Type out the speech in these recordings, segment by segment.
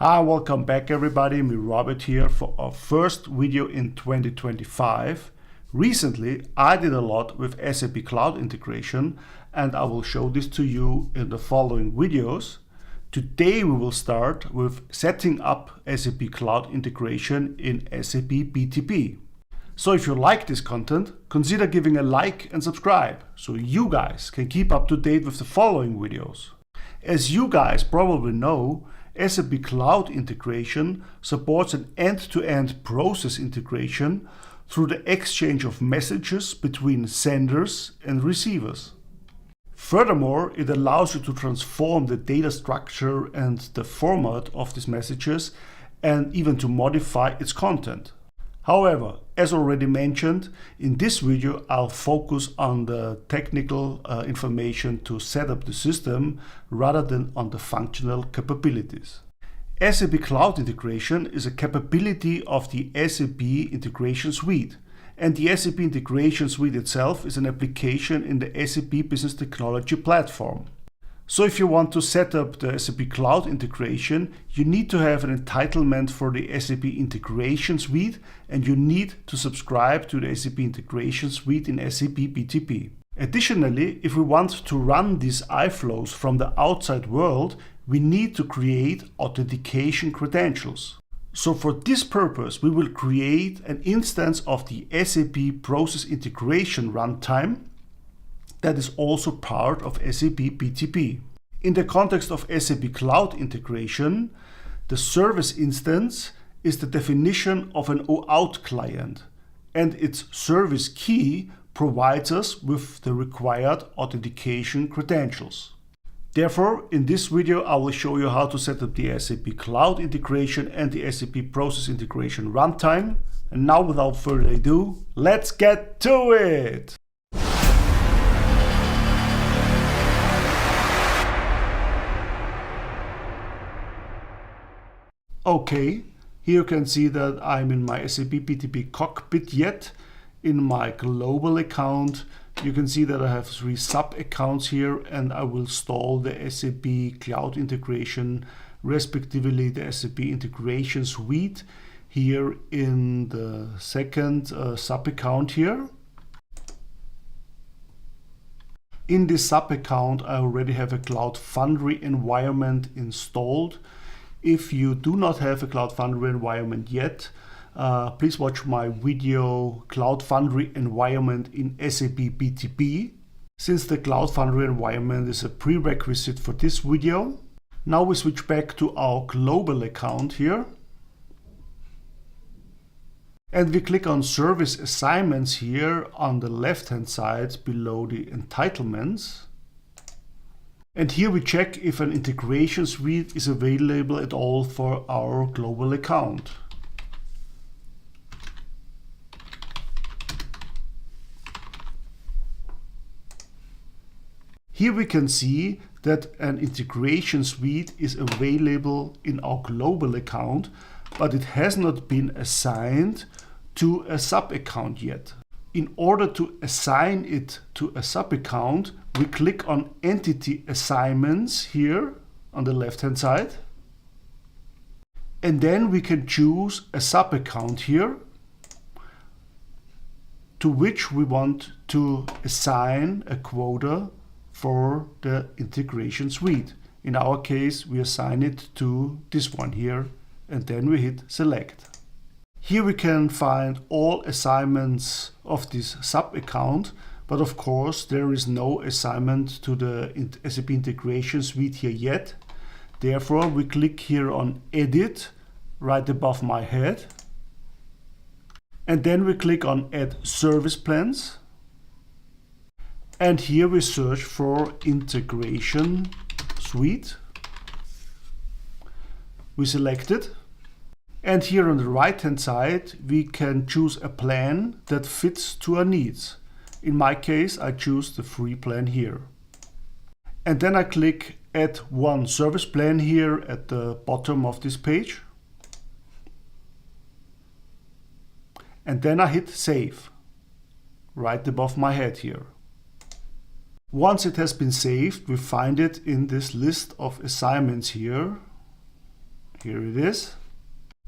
Hi, welcome back everybody. Me Robert here for our first video in 2025. Recently, I did a lot with SAP Cloud Integration and I will show this to you in the following videos. Today we will start with setting up SAP Cloud Integration in SAP BTP. So if you like this content, consider giving a like and subscribe so you guys can keep up to date with the following videos. As you guys probably know, SAP Cloud Integration supports an end-to-end process integration through the exchange of messages between senders and receivers. Furthermore, it allows you to transform the data structure and the format of these messages and even to modify its content. However, as already mentioned, in this video I'll focus on the technical information to set up the system rather than on the functional capabilities. SAP Cloud Integration is a capability of the SAP Integration Suite, and the SAP Integration Suite itself is an application in the SAP Business Technology Platform. So if you want to set up the SAP Cloud Integration, you need to have an entitlement for the SAP Integration Suite and you need to subscribe to the SAP Integration Suite in SAP BTP. Additionally, if we want to run these iFlows from the outside world, we need to create authentication credentials. So for this purpose, we will create an instance of the SAP Process Integration Runtime that is also part of SAP BTP. In the context of SAP Cloud Integration, the service instance is the definition of an OAuth client, and its service key provides us with the required authentication credentials. Therefore, in this video, I will show you how to set up the SAP Cloud Integration and the SAP Process Integration Runtime. And now, without further ado, let's get to it! Okay, here you can see that I'm in my SAP BTP cockpit yet. In my global account, you can see that I have 3 sub-accounts here and I will install the SAP Cloud Integration, respectively the SAP Integration Suite here in the second sub-account here. In this sub-account, I already have a Cloud Foundry environment installed. If you do not have a Cloud Foundry environment yet, please watch my video Cloud Foundry environment in SAP BTP, since the Cloud Foundry environment is a prerequisite for this video. Now we switch back to our global account here. And we click on Service Assignments here on the left-hand side below the entitlements. And here we check if an integration suite is available at all for our global account. Here we can see that an integration suite is available in our global account, but it has not been assigned to a sub-account yet. In order to assign it to a sub-account, we click on Entity Assignments here on the left-hand side. And then we can choose a sub-account here to which we want to assign a quota for the integration suite. In our case, we assign it to this one here and then we hit Select. Here we can find all assignments of this sub-account, but of course there is no assignment to the SAP Integration Suite here yet. Therefore, we click here on Edit right above my head. And then we click on Add Service Plans. And here we search for Integration Suite. We select it. And here on the right-hand side, we can choose a plan that fits to our needs. In my case, I choose the free plan here. And then I click Add One Service Plan here at the bottom of this page. And then I hit Save, right above my head here. Once it has been saved, we find it in this list of assignments here. Here it is.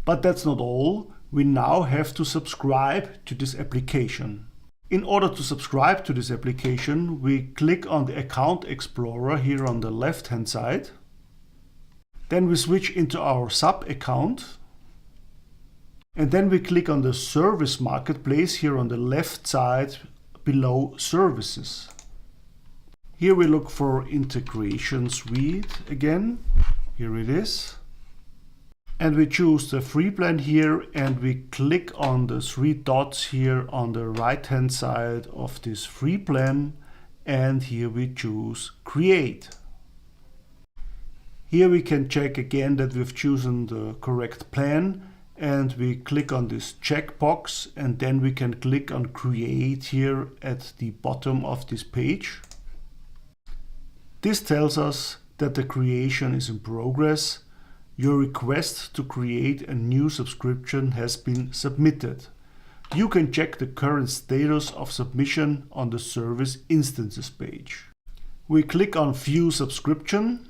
But that's not all. We now have to subscribe to this application. In order to subscribe to this application, we click on the Account Explorer here on the left-hand side. Then we switch into our SAP account. And then we click on the Service Marketplace here on the left side below Services. Here we look for Integration Suite again. Here it is. And we choose the free plan here and we click on the three dots here on the right hand side of this free plan, and here we choose Create. Here we can check again that we've chosen the correct plan, and we click on this checkbox, and then we can click on Create here at the bottom of this page. This tells us that the creation is in progress. Your request to create a new subscription has been submitted. You can check the current status of submission on the Service Instances page. We click on View Subscription,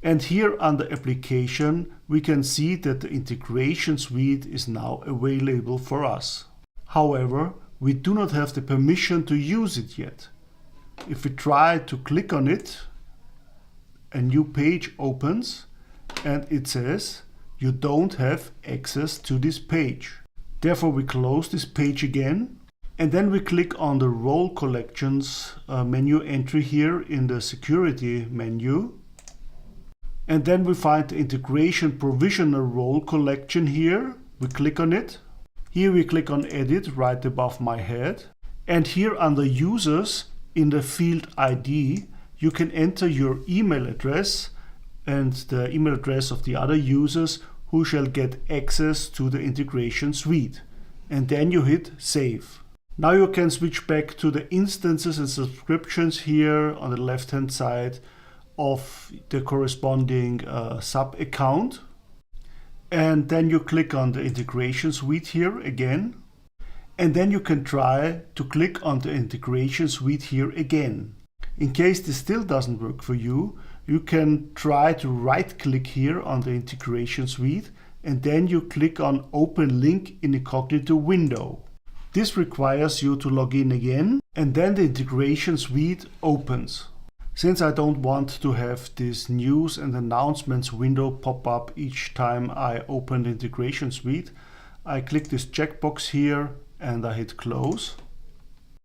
and here under Application we can see that the Integration Suite is now available for us. However, we do not have the permission to use it yet. If we try to click on it, a new page opens and it says you don't have access to this page. Therefore we close this page again, and then we click on the Role Collections menu entry here in the Security menu. And then we find the Integration Provisional Role Collection here. We click on it. Here we click on Edit right above my head. And here under Users in the field ID you can enter your email address and the email address of the other users who shall get access to the Integration Suite. And then you hit Save. Now you can switch back to the instances and subscriptions here on the left hand side of the corresponding SAP account. And then you click on the Integration Suite here again. And then you can try to click on the Integration Suite here again. In case this still doesn't work for you, you can try to right click here on the Integration Suite, and then you click on Open Link in Incognito window. This requires you to log in again, and then the Integration Suite opens. Since I don't want to have this news and announcements window pop up each time I open the Integration Suite, I click this checkbox here and I hit Close.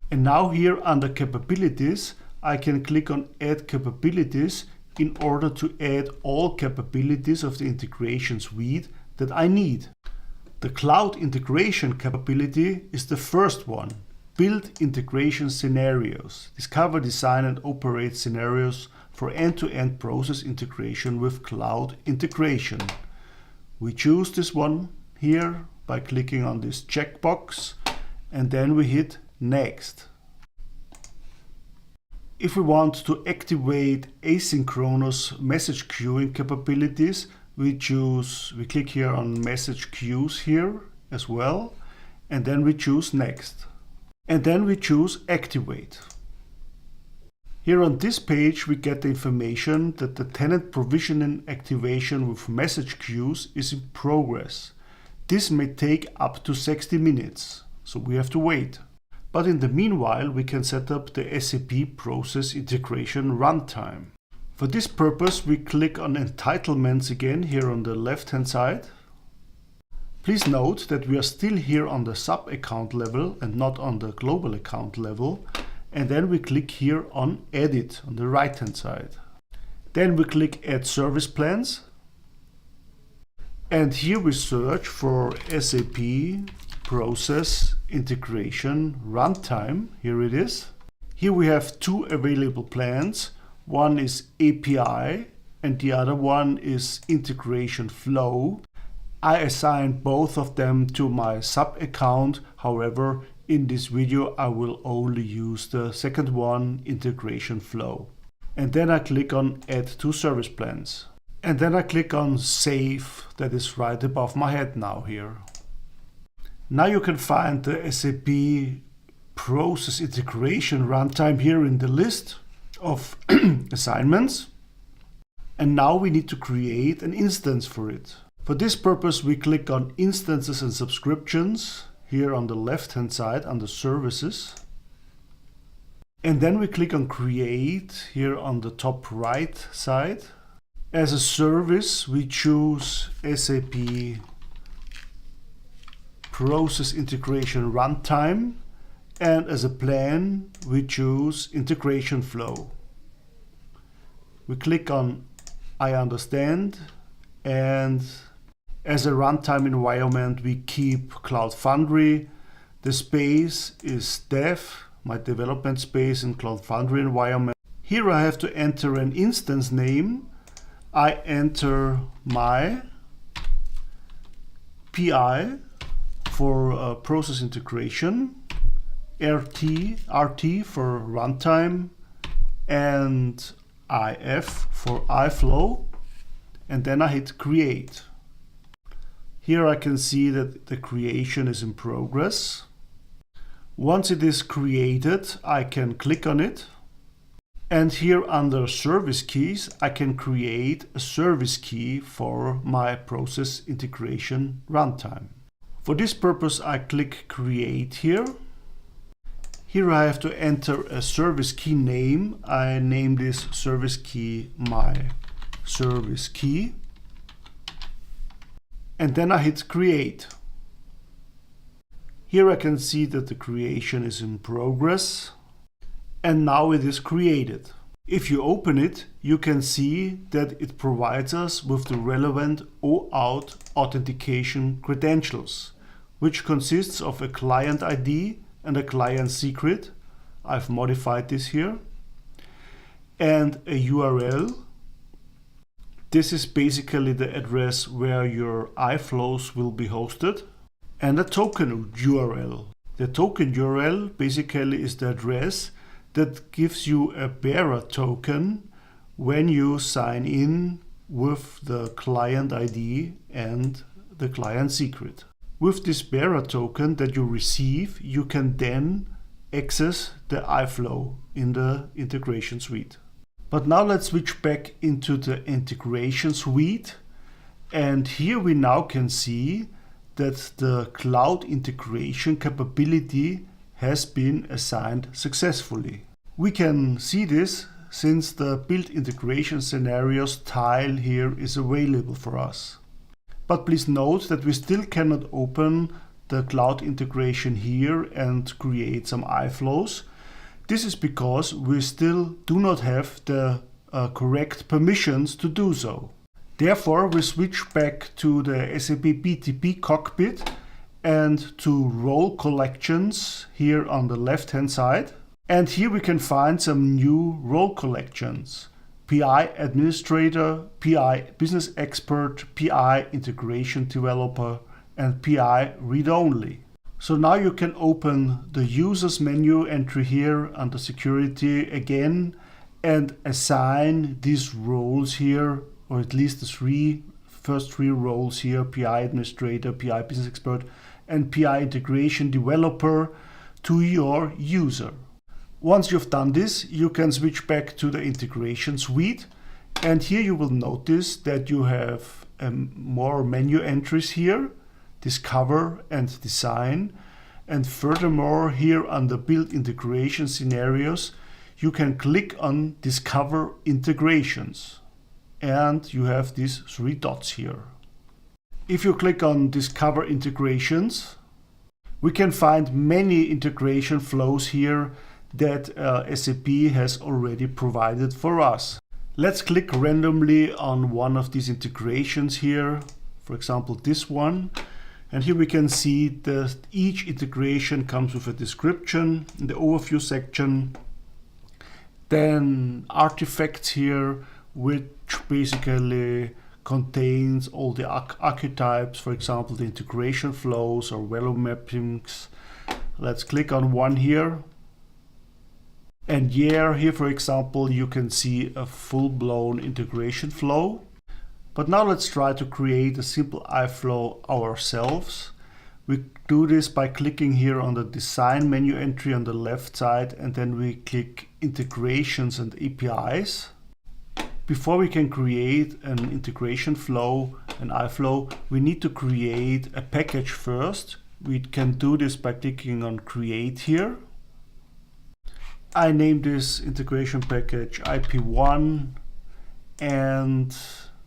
And now here under Capabilities, I can click on Add Capabilities in order to add all capabilities of the Integration Suite that I need. The Cloud Integration capability is the first one. Build integration scenarios. Discover, design and operate scenarios for end-to-end process integration with cloud integration. We choose this one here by clicking on this checkbox, and then we hit Next. If we want to activate asynchronous message queuing capabilities, we click here on message queues here as well, and then we choose Next. And then we choose Activate. Here on this page we get the information that the tenant provisioning activation with message queues is in progress. This may take up to 60 minutes, so we have to wait. But in the meanwhile, we can set up the SAP Process Integration Runtime. For this purpose, we click on Entitlements again here on the left-hand side. Please note that we are still here on the sub account level and not on the global account level. And then we click here on Edit on the right-hand side. Then we click Add Service Plans. And here we search for SAP Process Integration Runtime. Here it is. Here we have two available plans. One is API and the other one is Integration Flow. I assign both of them to my sub account. However, in this video I will only use the second one, Integration Flow. And then I click on Add to Service Plans. And then I click on Save, that is right above my head now here. Now you can find the SAP Process Integration Runtime here in the list of assignments. And now we need to create an instance for it. For this purpose, we click on Instances and Subscriptions here on the left-hand side under Services. And then we click on Create here on the top right side. As a service, we choose SAP Process Integration Runtime. And as a plan, we choose Integration Flow. We click on I understand, and as a runtime environment, we keep Cloud Foundry. The space is dev, my development space in Cloud Foundry environment. Here I have to enter an instance name. I enter my PI for process integration, RT for runtime, and IF for iFlow, and then I hit create. Here I can see that the creation is in progress. Once it is created, I can click on it, and here under service keys I can create a service key for my process integration runtime. For this purpose I click create here. Here I have to enter a service key name. I name this service key my service key. And then I hit create. Here I can see that the creation is in progress. And now it is created. If you open it, you can see that it provides us with the relevant OAuth authentication credentials, which consists of a client ID and a client secret. I've modified this here. And a URL. This is basically the address where your iFlows will be hosted. And a token URL. The token URL basically is the address that gives you a bearer token when you sign in with the client ID and the client secret. With this bearer token that you receive, you can then access the iFlow in the Integration Suite. But now let's switch back into the Integration Suite. And here we now can see that the cloud integration capability has been assigned successfully. We can see this since the Build Integration Scenarios tile here is available for us. But please note that we still cannot open the cloud integration here and create some iFlows. This is because we still do not have the correct permissions to do so. Therefore, we switch back to the SAP BTP cockpit and to role collections here on the left-hand side. And here we can find some new role collections. PI Administrator, PI Business Expert, PI Integration Developer, and PI Read Only. So now you can open the Users menu entry here under Security again and assign these roles here, or at least the first three roles here, PI Administrator, PI Business Expert, and PI Integration Developer, to your user. Once you've done this, you can switch back to the Integration Suite, and here you will notice that you have more menu entries here, Discover and Design, and furthermore here under Build Integration Scenarios, you can click on Discover Integrations, and you have these three dots here. If you click on Discover Integrations, we can find many integration flows here that SAP has already provided for us. Let's click randomly on one of these integrations here, for example this one, and here we can see that each integration comes with a description in the overview section, then artifacts here which basically contains all the archetypes, for example the integration flows or value mappings. Let's click on one here. And here for example you can see a full-blown integration flow. But now let's try to create a simple iFlow ourselves. We do this by clicking here on the Design menu entry on the left side, and then we click Integrations and APIs. Before we can create an integration flow, an iFlow, we need to create a package first. We can do this by clicking on Create here. I name this integration package IP1 and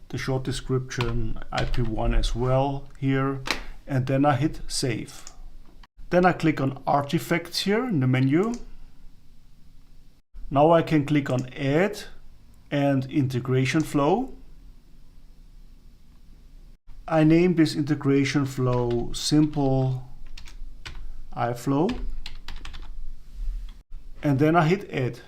the short description IP1 as well here, and then I hit Save. Then I click on Artifacts here in the menu. Now I can click on Add and Integration Flow. I name this integration flow Simple iFlow, and then I hit Add.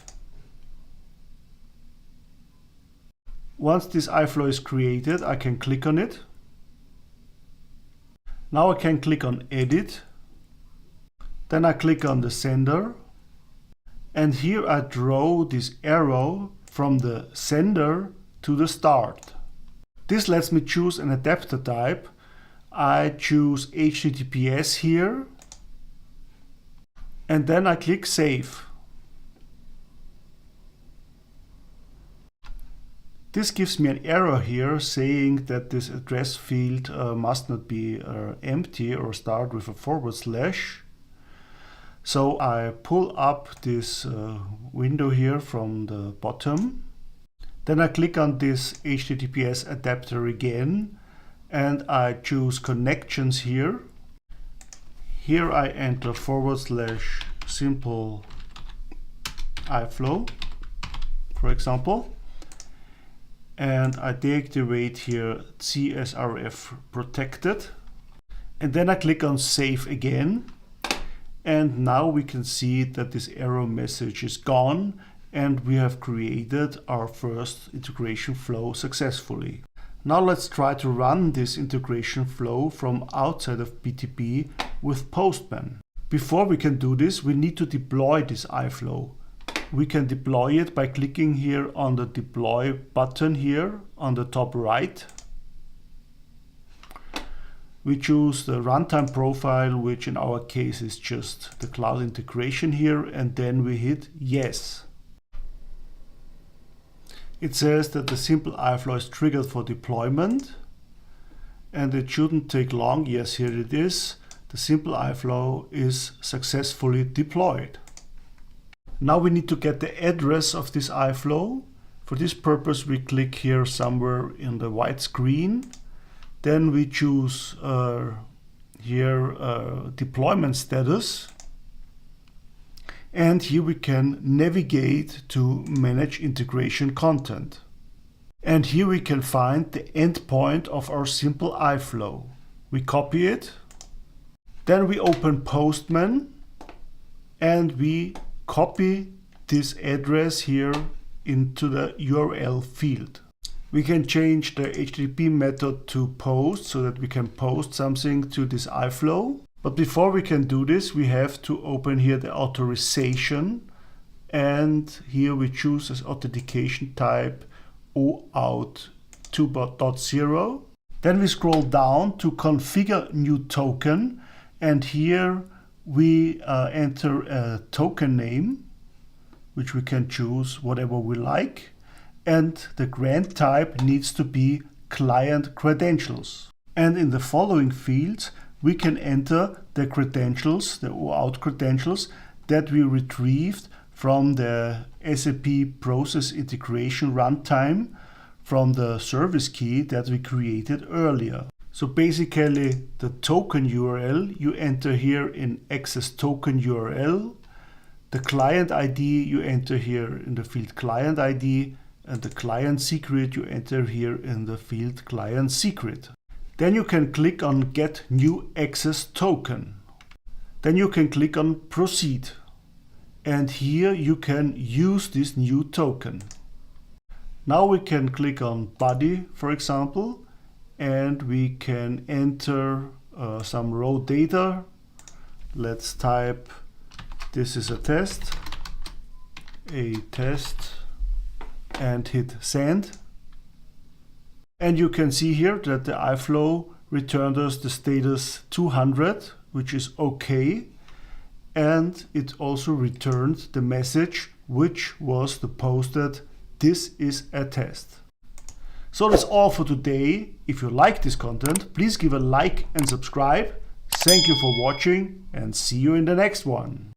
Once this iFlow is created, I can click on it. Now I can click on Edit. Then I click on the sender. And here I draw this arrow from the sender to the start. This lets me choose an adapter type. I choose HTTPS here. And then I click Save. This gives me an error here saying that this address field must not be empty or start with a /. So I pull up this window here from the bottom. Then I click on this HTTPS adapter again and I choose connections here. Here I enter / simple iFlow, for example. And I deactivate here CSRF protected. And then I click on Save again. And now we can see that this error message is gone and we have created our first integration flow successfully. Now let's try to run this integration flow from outside of BTP with Postman. Before we can do this, we need to deploy this iFlow. We can deploy it by clicking here on the Deploy button here on the top right. We choose the runtime profile, which in our case is just the cloud integration here, and then we hit Yes. It says that the simple iFlow is triggered for deployment, and it shouldn't take long. Yes, here it is. The simple iFlow is successfully deployed. Now we need to get the address of this iFlow. For this purpose, we click here somewhere in the white screen. Then we choose here deployment status. And here we can navigate to manage integration content. And here we can find the endpoint of our simple iFlow. We copy it. Then we open Postman and we copy this address here into the URL field. We can change the HTTP method to post so that we can post something to this iFlow. But before we can do this, we have to open here the authorization, and here we choose as authentication type OAuth 2.0. Then we scroll down to configure new token, and here we enter a token name, which we can choose whatever we like, and the grant type needs to be client credentials. And in the following fields, we can enter the credentials, the OAuth credentials that we retrieved from the SAP Process Integration Runtime from the service key that we created earlier. So basically the token URL you enter here in access token URL, the client ID you enter here in the field client ID, and the client secret you enter here in the field client secret. Then you can click on Get New Access Token. Then you can click on Proceed. And here you can use this new token. Now we can click on Body, for example, and we can enter some raw data. Let's type, this is a test, and hit Send. And you can see here that the iFlow returned us the status 200, which is OK. And it also returned the message, which was the posted, this is a test. So that's all for today. If you like this content, please give a like and subscribe. Thank you for watching and see you in the next one.